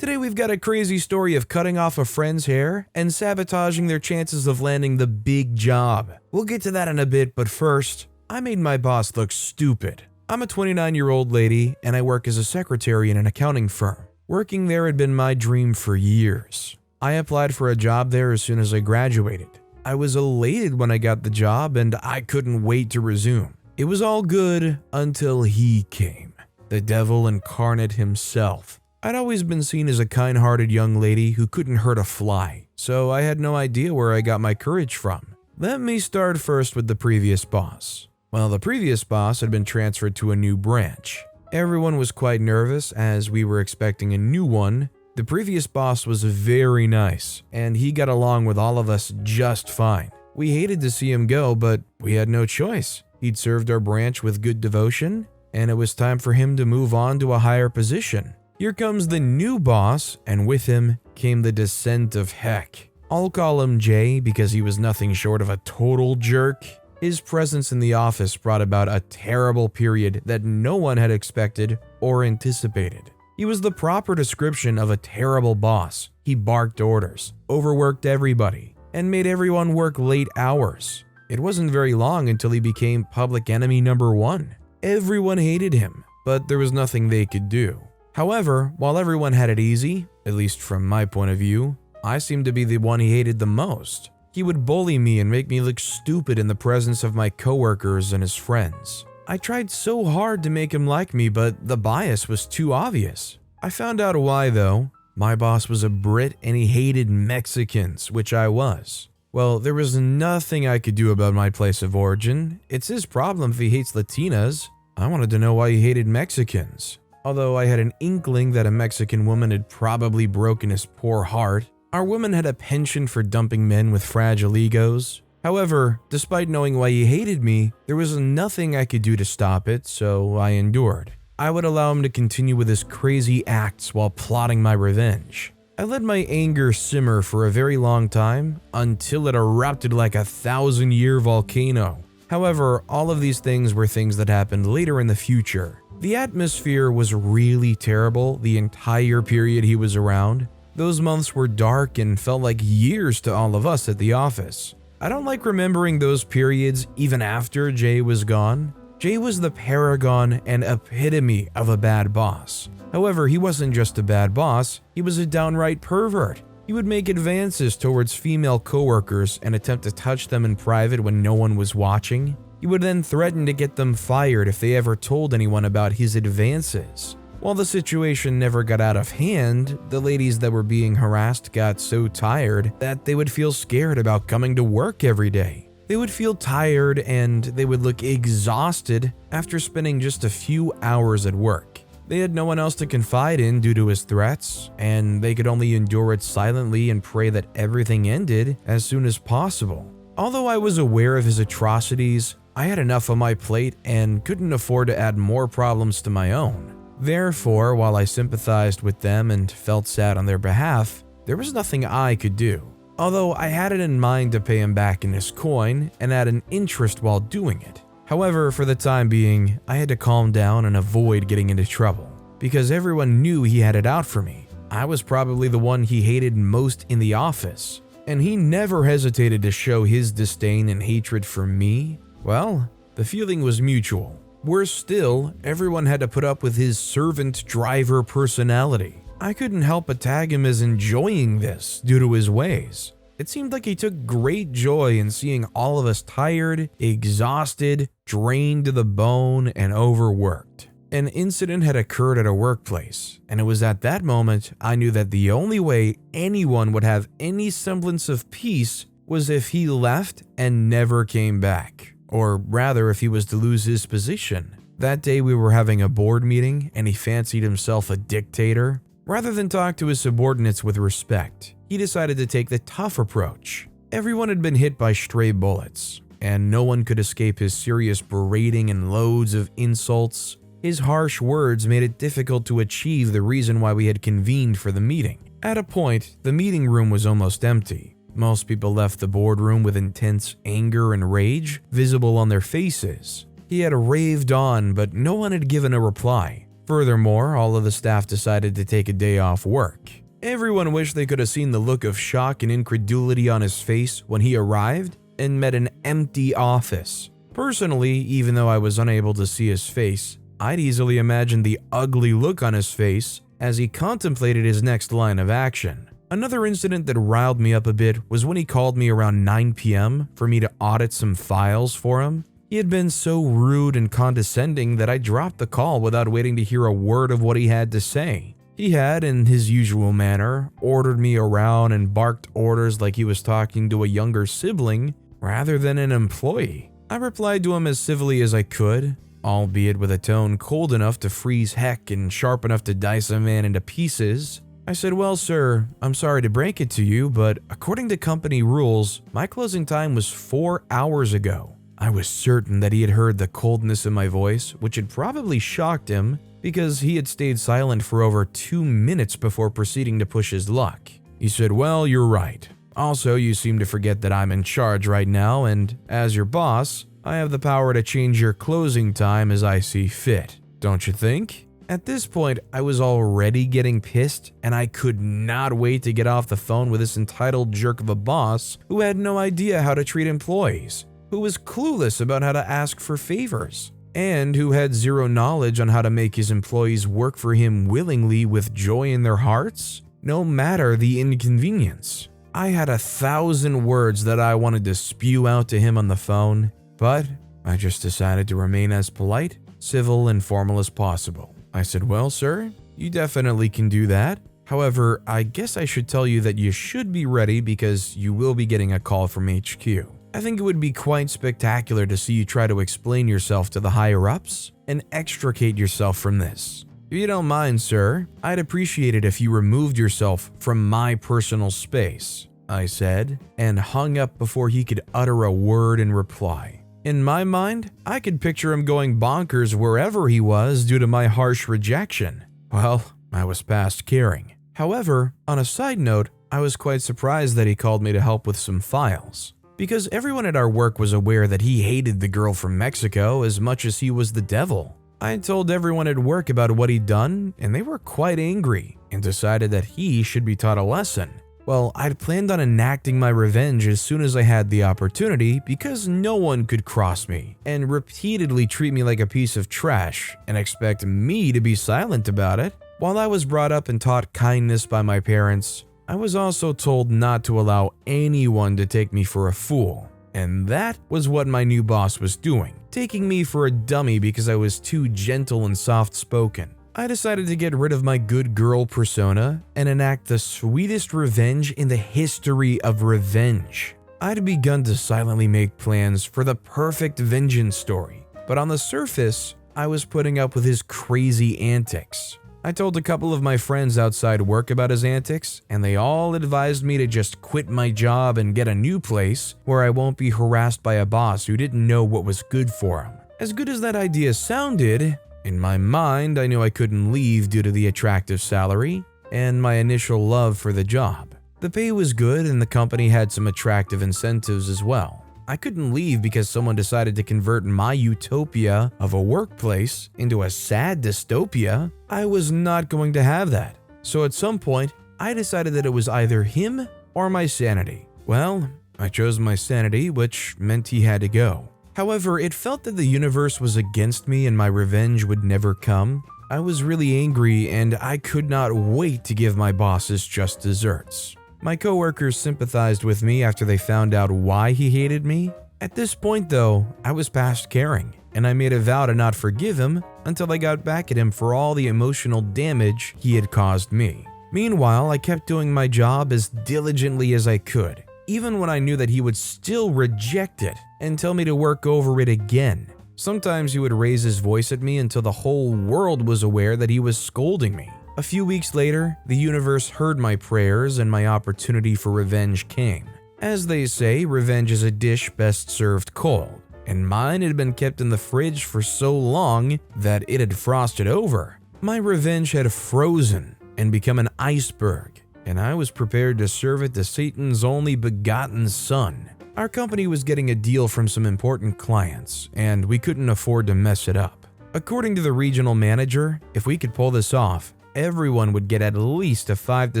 Today we've got a crazy story of cutting off a friend's hair and sabotaging their chances of landing the big job. We'll get to that in a bit, but first, I made my boss look stupid. I'm a 29-year-old lady and I work as a secretary in an accounting firm. Working there had been my dream for years. I applied for a job there as soon as I graduated. I was elated when I got the job and I couldn't wait to resume. It was all good until he came. The devil incarnate himself. I'd always been seen as a kind-hearted young lady who couldn't hurt a fly, so I had no idea where I got my courage from. Let me start first with the previous boss. Well, the previous boss had been transferred to a new branch. Everyone was quite nervous as we were expecting a new one. The previous boss was very nice, and he got along with all of us just fine. We hated to see him go, but we had no choice. He'd served our branch with good devotion, and it was time for him to move on to a higher position. Here comes the new boss, and with him came the descent of heck. I'll call him Jay because he was nothing short of a total jerk. His presence in the office brought about a terrible period that no one had expected or anticipated. He was the proper description of a terrible boss. He barked orders, overworked everybody, and made everyone work late hours. It wasn't very long until he became public enemy number one. Everyone hated him, but there was nothing they could do. However, while everyone had it easy, at least from my point of view, I seemed to be the one he hated the most. He would bully me and make me look stupid in the presence of my coworkers and his friends. I tried so hard to make him like me, but the bias was too obvious. I found out why though. My boss was a Brit and he hated Mexicans, which I was. Well, there was nothing I could do about my place of origin. It's his problem if he hates Latinas. I wanted to know why he hated Mexicans. Although I had an inkling that a Mexican woman had probably broken his poor heart. Our women had a penchant for dumping men with fragile egos. However, despite knowing why he hated me, there was nothing I could do to stop it, so I endured. I would allow him to continue with his crazy acts while plotting my revenge. I let my anger simmer for a very long time until it erupted like a 1,000-year volcano. However, all of these things were things that happened later in the future. The atmosphere was really terrible the entire period he was around. Those months were dark and felt like years to all of us at the office. I don't like remembering those periods even after Jay was gone. Jay was the paragon and epitome of a bad boss. However, he wasn't just a bad boss, he was a downright pervert. He would make advances towards female coworkers and attempt to touch them in private when no one was watching. He would then threaten to get them fired if they ever told anyone about his advances. While the situation never got out of hand, the ladies that were being harassed got so tired that they would feel scared about coming to work every day. They would feel tired and they would look exhausted after spending just a few hours at work. They had no one else to confide in due to his threats, and they could only endure it silently and pray that everything ended as soon as possible. Although I was aware of his atrocities, I had enough on my plate and couldn't afford to add more problems to my own. Therefore, while I sympathized with them and felt sad on their behalf, there was nothing I could do. Although I had it in mind to pay him back in his coin and add an interest while doing it. However, for the time being, I had to calm down and avoid getting into trouble, because everyone knew he had it out for me. I was probably the one he hated most in the office, and he never hesitated to show his disdain and hatred for me. Well, the feeling was mutual. Worse still, everyone had to put up with his servant driver personality. I couldn't help but tag him as enjoying this due to his ways. It seemed like he took great joy in seeing all of us tired, exhausted, drained to the bone, and overworked. An incident had occurred at a workplace, and it was at that moment I knew that the only way anyone would have any semblance of peace was if he left and never came back. Or rather, if he was to lose his position. That day we were having a board meeting and he fancied himself a dictator. Rather than talk to his subordinates with respect, he decided to take the tough approach. Everyone had been hit by stray bullets, and no one could escape his serious berating and loads of insults. His harsh words made it difficult to achieve the reason why we had convened for the meeting. At a point, the meeting room was almost empty. Most people left the boardroom with intense anger and rage visible on their faces. He had raved on, but no one had given a reply. Furthermore, all of the staff decided to take a day off work. Everyone wished they could have seen the look of shock and incredulity on his face when he arrived and met an empty office. Personally, even though I was unable to see his face, I'd easily imagine the ugly look on his face as he contemplated his next line of action. Another incident that riled me up a bit was when he called me around 9 p.m. for me to audit some files for him. He had been so rude and condescending that I dropped the call without waiting to hear a word of what he had to say. He had, in his usual manner, ordered me around and barked orders like he was talking to a younger sibling rather than an employee. I replied to him as civilly as I could, albeit with a tone cold enough to freeze heck and sharp enough to dice a man into pieces. I said, "Well, sir, I'm sorry to break it to you, but according to company rules, my closing time was 4 hours ago." I was certain that he had heard the coldness in my voice, which had probably shocked him because he had stayed silent for over 2 minutes before proceeding to push his luck. He said, "Well, you're right. Also, you seem to forget that I'm in charge right now, and as your boss, I have the power to change your closing time as I see fit. Don't you think?" At this point, I was already getting pissed, and I could not wait to get off the phone with this entitled jerk of a boss who had no idea how to treat employees, who was clueless about how to ask for favors, and who had zero knowledge on how to make his employees work for him willingly with joy in their hearts, no matter the inconvenience. I had 1,000 words that I wanted to spew out to him on the phone, but I just decided to remain as polite, civil, and formal as possible. I said, "Well, sir, you definitely can do that. However, I guess I should tell you that you should be ready because you will be getting a call from HQ. I think it would be quite spectacular to see you try to explain yourself to the higher-ups and extricate yourself from this. If you don't mind, sir, I'd appreciate it if you removed yourself from my personal space," I said, and hung up before he could utter a word in reply. In my mind, I could picture him going bonkers wherever he was due to my harsh rejection. Well, I was past caring. However, on a side note, I was quite surprised that he called me to help with some files, because everyone at our work was aware that he hated the girl from Mexico as much as he was the devil. I had told everyone at work about what he'd done, and they were quite angry and decided that he should be taught a lesson. Well, I'd planned on enacting my revenge as soon as I had the opportunity because no one could cross me and repeatedly treat me like a piece of trash and expect me to be silent about it. While I was brought up and taught kindness by my parents, I was also told not to allow anyone to take me for a fool. And that was what my new boss was doing, taking me for a dummy because I was too gentle and soft-spoken. I decided to get rid of my good girl persona and enact the sweetest revenge in the history of revenge. I'd begun to silently make plans for the perfect vengeance story, but on the surface, I was putting up with his crazy antics. I told a couple of my friends outside work about his antics, and they all advised me to just quit my job and get a new place where I won't be harassed by a boss who didn't know what was good for him. As good as that idea sounded, in my mind, I knew I couldn't leave due to the attractive salary and my initial love for the job. The pay was good and the company had some attractive incentives as well. I couldn't leave because someone decided to convert my utopia of a workplace into a sad dystopia. I was not going to have that. So at some point, I decided that it was either him or my sanity. Well, I chose my sanity, which meant he had to go. However, it felt that the universe was against me and my revenge would never come. I was really angry and I could not wait to give my bosses just desserts. My coworkers sympathized with me after they found out why he hated me. At this point though, I was past caring, and I made a vow to not forgive him until I got back at him for all the emotional damage he had caused me. Meanwhile, I kept doing my job as diligently as I could, even when I knew that he would still reject it and tell me to work over it again. Sometimes he would raise his voice at me until the whole world was aware that he was scolding me. A few weeks later, the universe heard my prayers and my opportunity for revenge came. As they say, revenge is a dish best served cold, and mine had been kept in the fridge for so long that it had frosted over. My revenge had frozen and become an iceberg, and I was prepared to serve it to Satan's only begotten son. Our company was getting a deal from some important clients, and we couldn't afford to mess it up. According to the regional manager, if we could pull this off, everyone would get at least a 5 to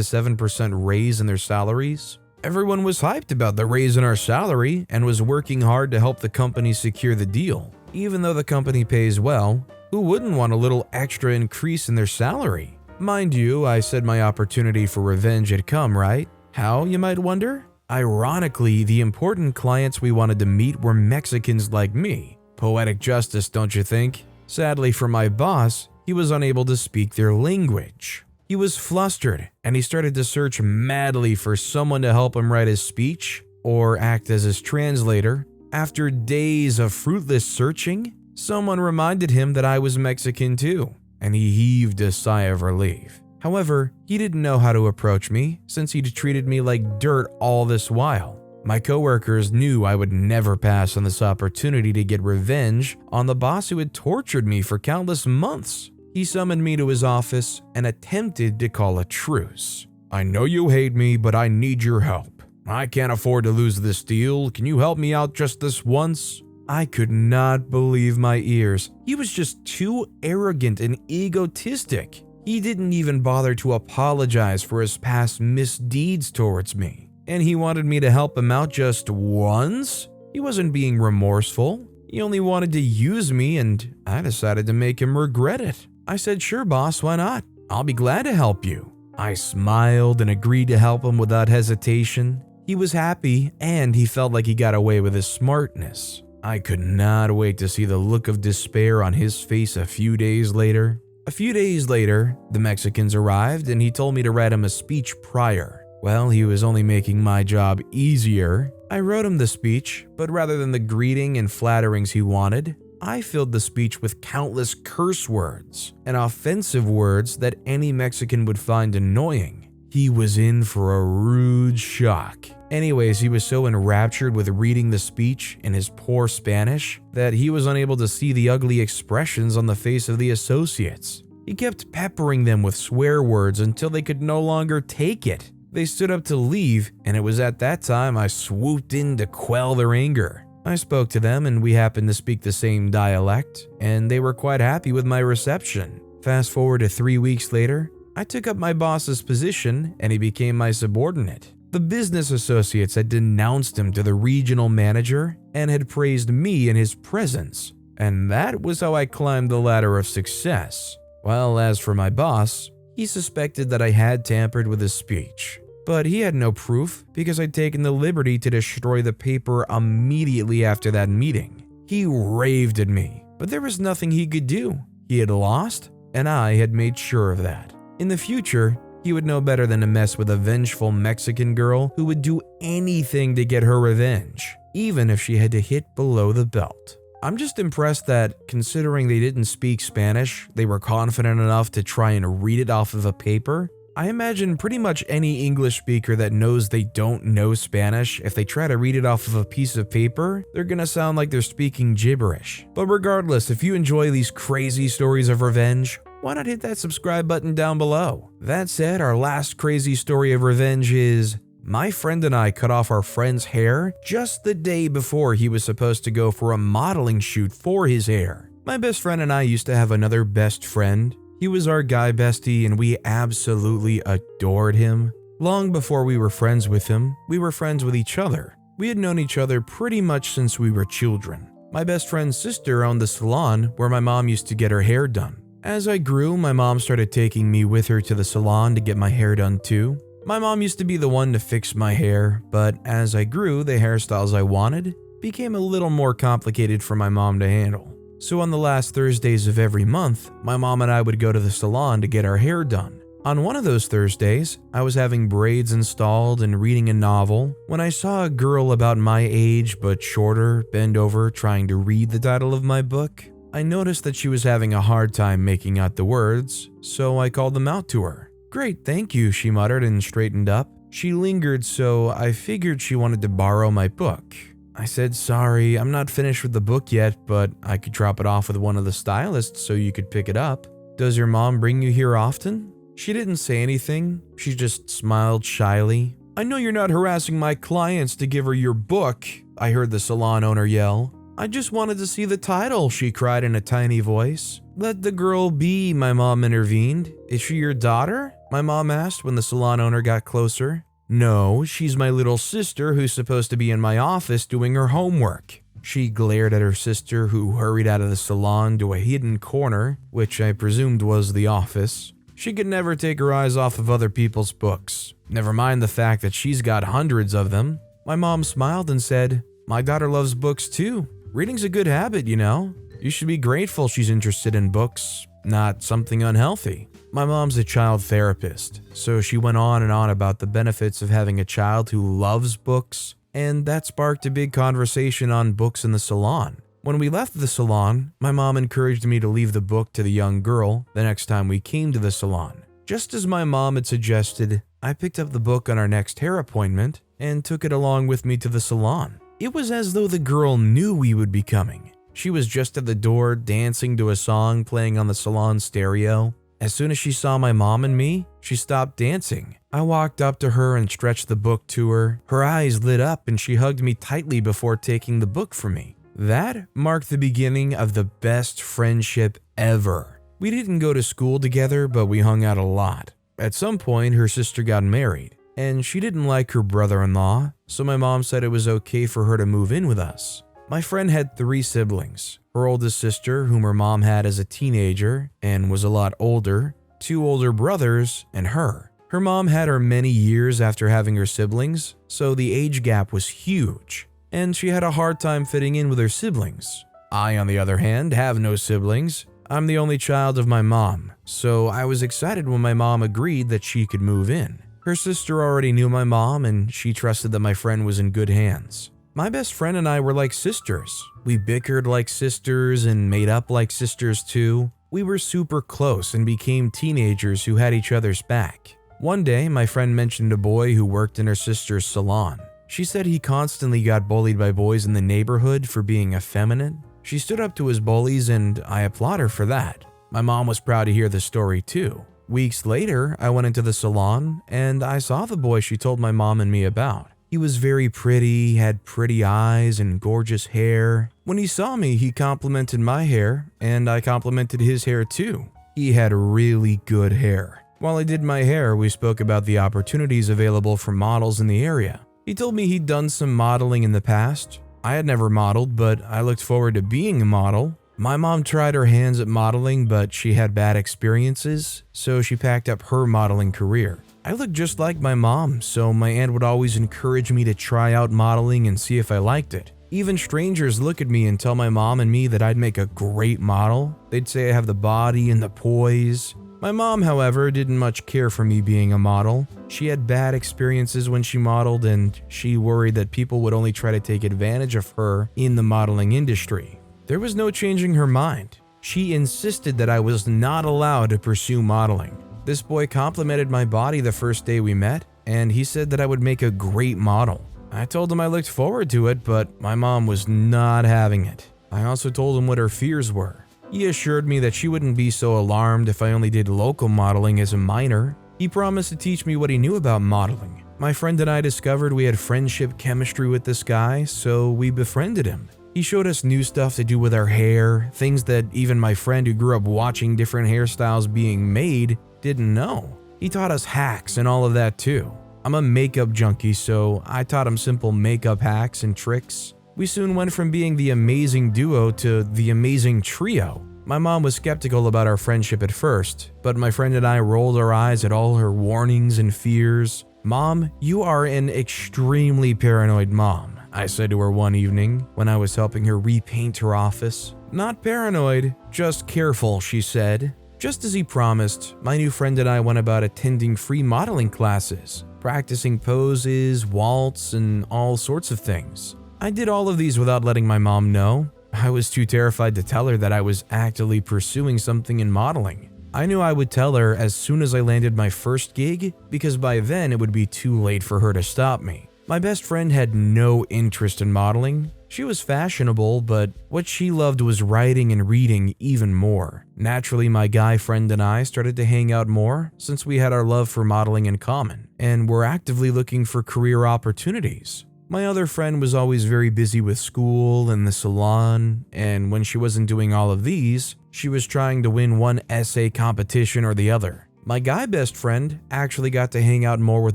7% raise in their salaries. Everyone was hyped about the raise in our salary and was working hard to help the company secure the deal. Even though the company pays well, who wouldn't want a little extra increase in their salary? Mind you, I said my opportunity for revenge had come, right? How, you might wonder? Ironically, the important clients we wanted to meet were Mexicans like me. Poetic justice, don't you think? Sadly for my boss, he was unable to speak their language. He was flustered, and he started to search madly for someone to help him write his speech or act as his translator. After days of fruitless searching, someone reminded him that I was Mexican too, and he heaved a sigh of relief. However, he didn't know how to approach me since he'd treated me like dirt all this while. My coworkers knew I would never pass on this opportunity to get revenge on the boss who had tortured me for countless months. He summoned me to his office and attempted to call a truce. "I know you hate me, but I need your help. I can't afford to lose this deal. Can you help me out just this once?" I could not believe my ears. He was just too arrogant and egotistic. He didn't even bother to apologize for his past misdeeds towards me. And he wanted me to help him out just once? He wasn't being remorseful. He only wanted to use me, and I decided to make him regret it. I said, "Sure, boss, why not? I'll be glad to help you." I smiled and agreed to help him without hesitation. He was happy, and he felt like he got away with his smartness. I could not wait to see the look of despair on his face a few days later. A few days later, the Mexicans arrived, and he told me to write him a speech prior. Well, he was only making my job easier. I wrote him the speech, but rather than the greeting and flatterings he wanted, I filled the speech with countless curse words and offensive words that any Mexican would find annoying. He was in for a rude shock. Anyways, he was so enraptured with reading the speech in his poor Spanish that he was unable to see the ugly expressions on the face of the associates. He kept peppering them with swear words until they could no longer take it. They stood up to leave, and it was at that time I swooped in to quell their anger. I spoke to them, and we happened to speak the same dialect, and they were quite happy with my reception. Fast forward to 3 weeks later, I took up my boss's position, and he became my subordinate. The business associates had denounced him to the regional manager and had praised me in his presence, and that was how I climbed the ladder of success. Well, as for my boss, he suspected that I had tampered with his speech. But he had no proof because I'd taken the liberty to destroy the paper immediately after that meeting. He raved at me, but there was nothing he could do. He had lost, and I had made sure of that. In the future, he would know better than to mess with a vengeful Mexican girl who would do anything to get her revenge, even if she had to hit below the belt. I'm just impressed that, considering they didn't speak Spanish, they were confident enough to try and read it off of a paper. I imagine pretty much any English speaker that knows they don't know Spanish, if they try to read it off of a piece of paper, they're gonna sound like they're speaking gibberish. But regardless, if you enjoy these crazy stories of revenge, why not hit that subscribe button down below? That said, our last crazy story of revenge is, my friend and I cut off our friend's hair just the day before he was supposed to go for a modeling shoot for his hair. My best friend and I used to have another best friend. He was our guy bestie, and we absolutely adored him. Long before we were friends with him, we were friends with each other. We had known each other pretty much since we were children. My best friend's sister owned the salon where my mom used to get her hair done. As I grew, my mom started taking me with her to the salon to get my hair done too. My mom used to be the one to fix my hair, but as I grew, the hairstyles I wanted became a little more complicated for my mom to handle. So on the last Thursdays of every month, my mom and I would go to the salon to get our hair done. On one of those Thursdays, I was having braids installed and reading a novel when I saw a girl about my age but shorter bend over trying to read the title of my book. I noticed that she was having a hard time making out the words, so I called them out to her. "Great, thank you," she muttered and straightened up. She lingered, so I figured she wanted to borrow my book. I said, "Sorry, I'm not finished with the book yet, but I could drop it off with one of the stylists so you could pick it up. Does your mom bring you here often?" She didn't say anything. She just smiled shyly. "I know you're not harassing my clients to give her your book," I heard the salon owner yell. "I just wanted to see the title," she cried in a tiny voice. "Let the girl be," my mom intervened. "Is she your daughter?" my mom asked when the salon owner got closer. "No, she's my little sister who's supposed to be in my office doing her homework." She glared at her sister, who hurried out of the salon to a hidden corner, which I presumed was the office. She could never take her eyes off of other people's books. Never mind the fact that she's got hundreds of them. My mom smiled and said, "My daughter loves books too. Reading's a good habit, you know. You should be grateful she's interested in books, not something unhealthy." My mom's a child therapist, so she went on and on about the benefits of having a child who loves books, and that sparked a big conversation on books in the salon. When we left the salon, my mom encouraged me to leave the book to the young girl the next time we came to the salon. Just as my mom had suggested, I picked up the book on our next hair appointment and took it along with me to the salon. It was as though the girl knew we would be coming. She was just at the door dancing to a song playing on the salon stereo. As soon as she saw my mom and me, she stopped dancing. I walked up to her and stretched the book to her. Her eyes lit up and she hugged me tightly before taking the book from me. That marked the beginning of the best friendship ever. We didn't go to school together, but we hung out a lot. At some point, her sister got married, and she didn't like her brother-in-law, so my mom said it was okay for her to move in with us. My friend had 3 siblings. Her oldest sister, whom her mom had as a teenager and was a lot older, 2 older brothers, and her. Her mom had her many years after having her siblings, so the age gap was huge, and she had a hard time fitting in with her siblings. I, on the other hand, have no siblings. I'm the only child of my mom, so I was excited when my mom agreed that she could move in. Her sister already knew my mom, and she trusted that my friend was in good hands. My best friend and I were like sisters. We bickered like sisters and made up like sisters too. We were super close and became teenagers who had each other's back. One day, my friend mentioned a boy who worked in her sister's salon. She said he constantly got bullied by boys in the neighborhood for being effeminate. She stood up to his bullies, and I applaud her for that. My mom was proud to hear the story too. Weeks later, I went into the salon and I saw the boy she told my mom and me about. He was very pretty, had pretty eyes and gorgeous hair. When he saw me, he complimented my hair, and I complimented his hair too. He had really good hair. While I did my hair, we spoke about the opportunities available for models in the area. He told me he'd done some modeling in the past. I had never modeled, but I looked forward to being a model. My mom tried her hands at modeling, but she had bad experiences, so she packed up her modeling career. I looked just like my mom, so my aunt would always encourage me to try out modeling and see if I liked it. Even strangers look at me and tell my mom and me that I'd make a great model. They'd say I have the body and the poise. My mom, however, didn't much care for me being a model. She had bad experiences when she modeled, and she worried that people would only try to take advantage of her in the modeling industry. There was no changing her mind. She insisted that I was not allowed to pursue modeling. This boy complimented my body the first day we met, and he said that I would make a great model. I told him I looked forward to it, but my mom was not having it. I also told him what her fears were. He assured me that she wouldn't be so alarmed if I only did local modeling as a minor. He promised to teach me what he knew about modeling. My friend and I discovered we had friendship chemistry with this guy, so we befriended him. He showed us new stuff to do with our hair, things that even my friend who grew up watching different hairstyles being made didn't know. He taught us hacks and all of that too. I'm a makeup junkie, so I taught him simple makeup hacks and tricks. We soon went from being the amazing duo to the amazing trio. My mom was skeptical about our friendship at first, but my friend and I rolled our eyes at all her warnings and fears. "Mom, you are an extremely paranoid mom," I said to her one evening when I was helping her repaint her office. "Not paranoid, just careful," she said. Just as he promised, my new friend and I went about attending free modeling classes, practicing poses, waltz, and all sorts of things. I did all of these without letting my mom know. I was too terrified to tell her that I was actively pursuing something in modeling. I knew I would tell her as soon as I landed my first gig, because by then it would be too late for her to stop me. My best friend had no interest in modeling. She was fashionable, but what she loved was writing and reading even more. Naturally, my guy friend and I started to hang out more since we had our love for modeling in common, and were actively looking for career opportunities. My other friend was always very busy with school and the salon, and when she wasn't doing all of these, she was trying to win one essay competition or the other. My guy best friend actually got to hang out more with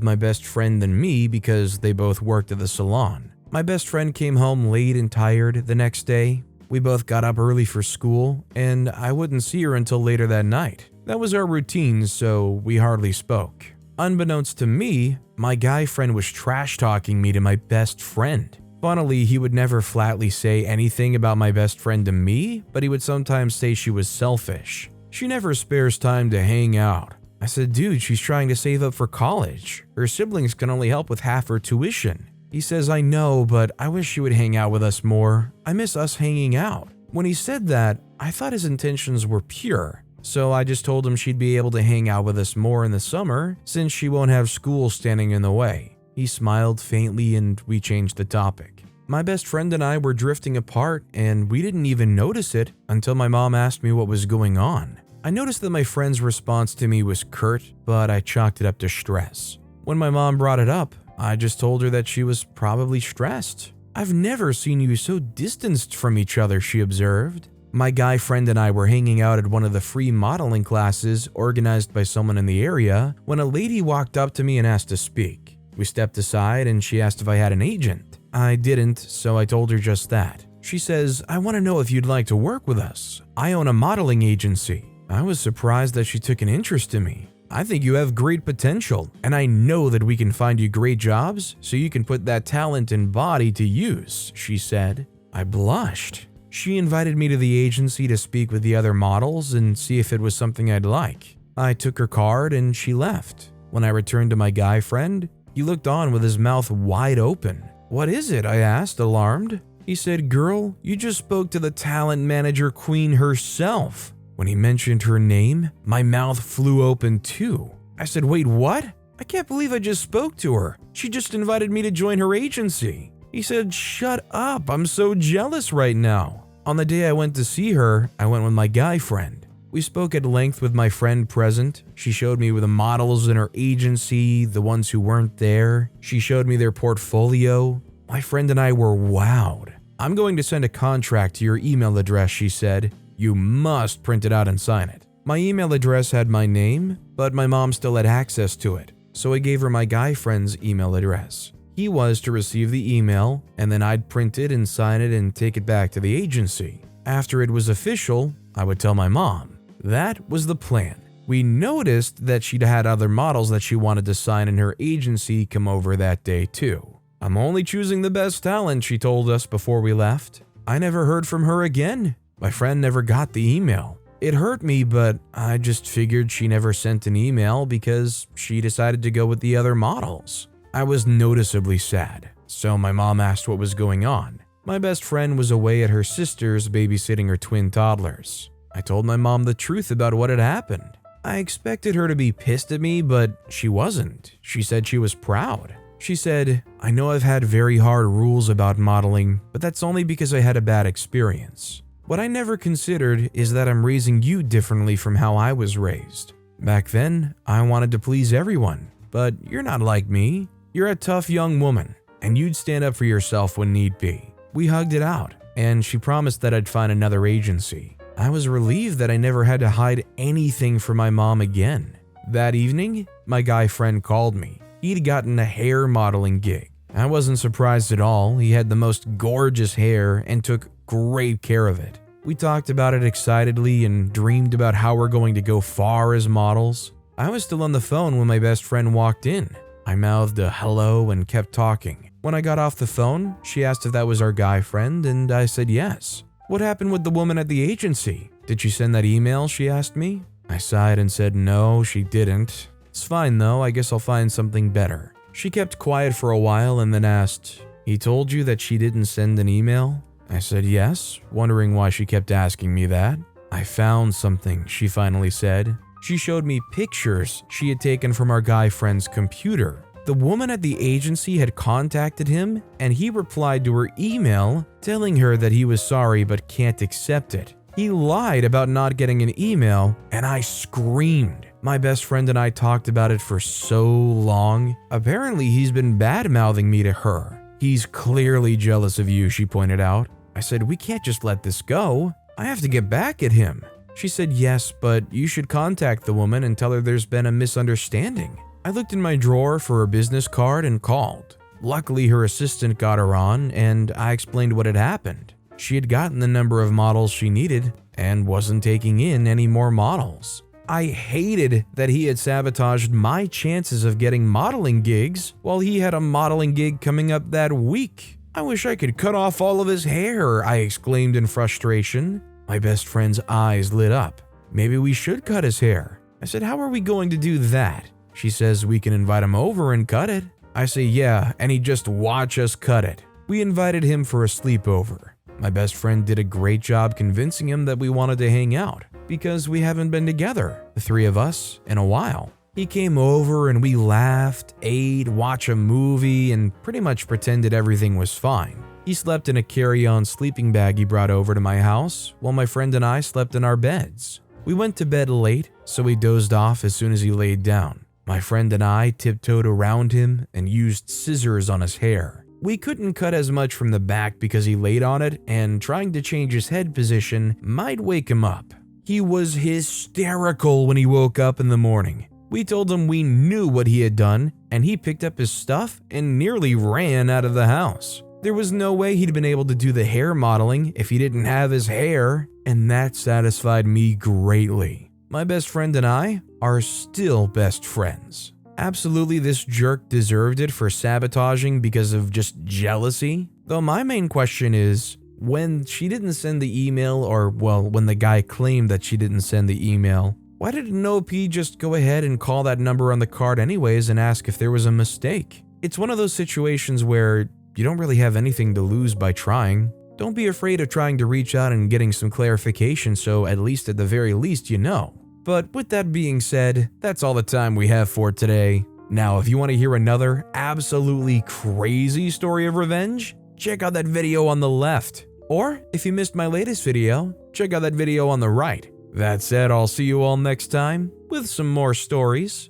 my best friend than me because they both worked at the salon. My best friend came home late and tired the next day. We both got up early for school, and I wouldn't see her until later that night. That was our routine, so we hardly spoke. Unbeknownst to me, my guy friend was trash-talking me to my best friend. Funnily, he would never flatly say anything about my best friend to me, but he would sometimes say she was selfish. She never spares time to hang out. I said, dude, she's trying to save up for college. Her siblings can only help with half her tuition. He says, I know, but I wish she would hang out with us more. I miss us hanging out. When he said that, I thought his intentions were pure. So I just told him she'd be able to hang out with us more in the summer since she won't have school standing in the way. He smiled faintly and we changed the topic. My best friend and I were drifting apart and we didn't even notice it until my mom asked me what was going on. I noticed that my friend's response to me was curt, but I chalked it up to stress. When my mom brought it up, I just told her that she was probably stressed. I've never seen you so distanced from each other, she observed. My guy friend and I were hanging out at one of the free modeling classes organized by someone in the area when a lady walked up to me and asked to speak. We stepped aside and she asked if I had an agent. I didn't, so I told her just that. She says, I want to know if you'd like to work with us. I own a modeling agency. I was surprised that she took an interest in me. I think you have great potential, and I know that we can find you great jobs so you can put that talent and body to use, she said. I blushed. She invited me to the agency to speak with the other models and see if it was something I'd like. I took her card and she left. When I returned to my guy friend, he looked on with his mouth wide open. What is it? I asked, alarmed. He said, girl, you just spoke to the talent manager queen herself. When he mentioned her name, my mouth flew open too. I said, wait, what? I can't believe I just spoke to her. She just invited me to join her agency. He said, shut up, I'm so jealous right now. On the day I went to see her, I went with my guy friend. We spoke at length with my friend present. She showed me the models in her agency, the ones who weren't there. She showed me their portfolio. My friend and I were wowed. I'm going to send a contract to your email address, she said. You must print it out and sign it. My email address had my name, but my mom still had access to it, so I gave her my guy friend's email address. He was to receive the email, and then I'd print it and sign it and take it back to the agency. After it was official, I would tell my mom. That was the plan. We noticed that she'd had other models that she wanted to sign in her agency come over that day too. I'm only choosing the best talent, she told us before we left. I never heard from her again. My friend never got the email. It hurt me, but I just figured she never sent an email because she decided to go with the other models. I was noticeably sad, so my mom asked what was going on. My best friend was away at her sister's babysitting her twin toddlers. I told my mom the truth about what had happened. I expected her to be pissed at me, but she wasn't. She said she was proud. She said, I know I've had very hard rules about modeling, but that's only because I had a bad experience. What I never considered is that I'm raising you differently from how I was raised. Back then, I wanted to please everyone, but you're not like me. You're a tough young woman, and you'd stand up for yourself when need be. We hugged it out, and she promised that I'd find another agency. I was relieved that I never had to hide anything from my mom again. That evening, my guy friend called me. He'd gotten a hair modeling gig. I wasn't surprised at all. He had the most gorgeous hair and took great care of it. We talked about it excitedly and dreamed about how we're going to go far as models. I was still on the phone when my best friend walked in. I mouthed a hello and kept talking. When I got off the phone, she asked if that was our guy friend, and I said yes. What happened with the woman at the agency? Did she send that email, she asked me. I sighed and said no, she didn't. It's fine though, I guess I'll find something better. She kept quiet for a while and then asked, he told you that she didn't send an email? I said yes, wondering why she kept asking me that. I found something, she finally said. She showed me pictures she had taken from our guy friend's computer. The woman at the agency had contacted him, and he replied to her email telling her that he was sorry but can't accept it. He lied about not getting an email, and I screamed. My best friend and I talked about it for so long. Apparently, he's been bad-mouthing me to her. "He's clearly jealous of you," she pointed out. I said, "We can't just let this go. I have to get back at him." She said, "Yes, but you should contact the woman and tell her there's been a misunderstanding." I looked in my drawer for her business card and called. Luckily, her assistant got her on, and I explained what had happened. She had gotten the number of models she needed and wasn't taking in any more models. I hated that he had sabotaged my chances of getting modeling gigs while he had a modeling gig coming up that week. "I wish I could cut off all of his hair," I exclaimed in frustration. My best friend's eyes lit up. "Maybe we should cut his hair." I said, "How are we going to do that?" She says, "We can invite him over and cut it." I say, "Yeah, and he'd just watch us cut it." We invited him for a sleepover. My best friend did a great job convincing him that we wanted to hang out, because we haven't been together, the three of us, in a while. He came over and we laughed, ate, watched a movie, and pretty much pretended everything was fine. He slept in a carry-on sleeping bag he brought over to my house, while my friend and I slept in our beds. We went to bed late, so we dozed off as soon as he laid down. My friend and I tiptoed around him and used scissors on his hair. We couldn't cut as much from the back because he laid on it, and trying to change his head position might wake him up. He was hysterical when he woke up in the morning. We told him we knew what he had done, and he picked up his stuff and nearly ran out of the house. There was no way he'd been able to do the hair modeling if he didn't have his hair, and that satisfied me greatly. My best friend and I are still best friends. Absolutely, this jerk deserved it for sabotaging because of just jealousy. Though my main question is, when she didn't send the email, or well, when the guy claimed that she didn't send the email, why did an OP just go ahead and call that number on the card anyways and ask if there was a mistake? It's one of those situations where you don't really have anything to lose by trying. Don't be afraid of trying to reach out and getting some clarification, so at the very least you know. But with that being said, that's all the time we have for today. Now, if you want to hear another absolutely crazy story of revenge, check out that video on the left. Or if you missed my latest video, check out that video on the right. That said, I'll see you all next time with some more stories